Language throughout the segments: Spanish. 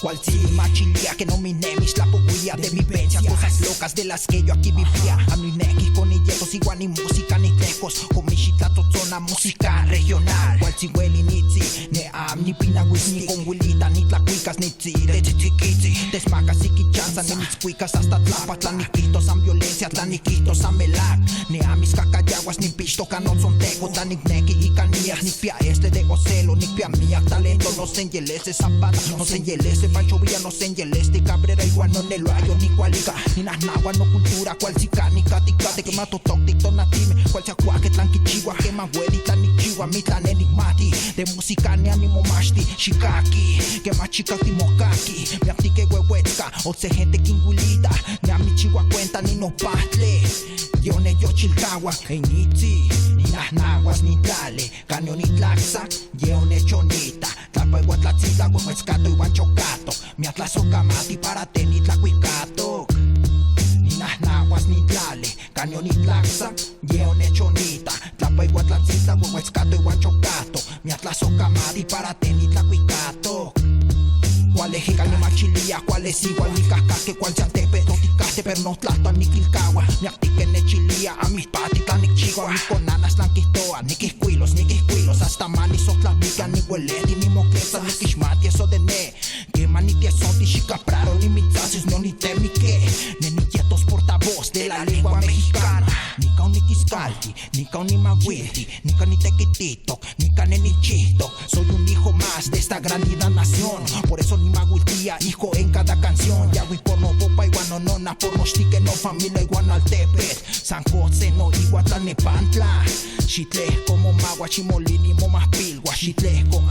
Cual si machilia que no mi nemis la puguía de vivencias, cosas locas de las que yo aquí vivía. A mi neki con nietos igual ni música ni lejos, con mi chitato zona música regional. Cual si hueli nitsi, ne am ni pinawis ni con huilita ni tlacuicas ni tzi, de chichiquitzi, desmacas y quichanza ni mis cuicas hasta tlapas, tlaniquitos an violencia, tlaniquitos an melac, ne a mis cacayaguas ni pisto canon son teco, tanik neki y canillas, ni pia este de ocelo, ni pia mía talento, no se engelese zapata, no se engelese Pancho Villa, no se engelese Cabrera, igual no ne lo hallo ni cualica, ni nas nagua no cultura, cual sica ni catica, de que mato tóctico natime, cual chacuaque tlanquichigua, que ma huelita ni chihuahua, mi tan enigmati, de música ni animo mashti, shikaki, que ma chica timokaki, mi aptique huehuetka, o se gente kingulita, ni a mi chihuahua cuenta ni no patle, yo ne yo chilcagua, en itzi, ni nas naguas ni dale, caño ni tlaxa, yo ne chonita, tlalpa igual tlatzitla, huehuetzcato igual chocato, mi atlazo camati para tenit la cuicato. Nas naguas ni tlale, caño ni tlaxa, yo ne chonita, tlapa igual tlatzitla, huehuetzcato igual chocato, mi atlazo camati para tenit la cuicato. Cuál es giga ni machilia, cuál es igual ni cascaque, cuál se antepe, no ticaste, pero no tlato ni quilcagua, ni actique ne chilia, a mis patitas ni chigua, ni conanas tlanquistoa, ni quisquilos, hasta mani sotlavica, ni hueleti, ni moquesa, ni quismati, eso de ne, que maniti son ti chicapraro, ni mitzasis, no ni temique, ni nietos portavoz de la lengua mexicana, ni cao ni quiscalti, ni cao ni maguilti, ni ca ni tequitito, ni ca ni chito, soy un hijo más de esta grandida nación, por eso ni magultía, hijo en cada canción, ya voy por no popa igual no na por no shtique no familia igual al tepet, San José no igual Nepantla, chitle como magua chimolini momas pilgua, chitle con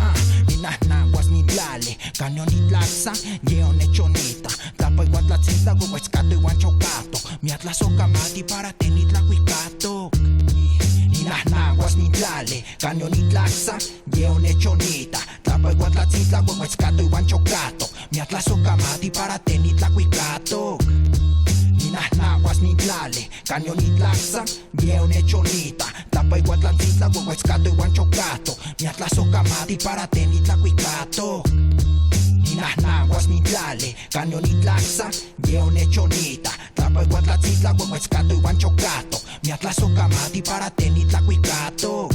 ni nas naguas ni tlale, caño ni tlaxa, yeo ne chonita, tapa igual tlatzitla, huehuetzcato igual chocato, mi atlazo camati para tenit la cuicato. Ni nas naguas ni tlale, caño ni tlaxa, yeo ne chonita, tapa igual tlatzitla, huehuetzcato igual chocato, mi atlazo camati para tenit la cuicato. Ni nas naguas ni tlale, caño ni tlaxa, yeo ne chonita, tapa igual tlatzitla, huehuetzcato igual chocato, mi atlazo camati para tenit la cuicato. Ni nas naguas ni tlale, caño ni tlaxa, yeo ne chonita, tapa igual tlatzitla, huehuetzcato igual chocato, mi atlazo camati para tenit la cuicato.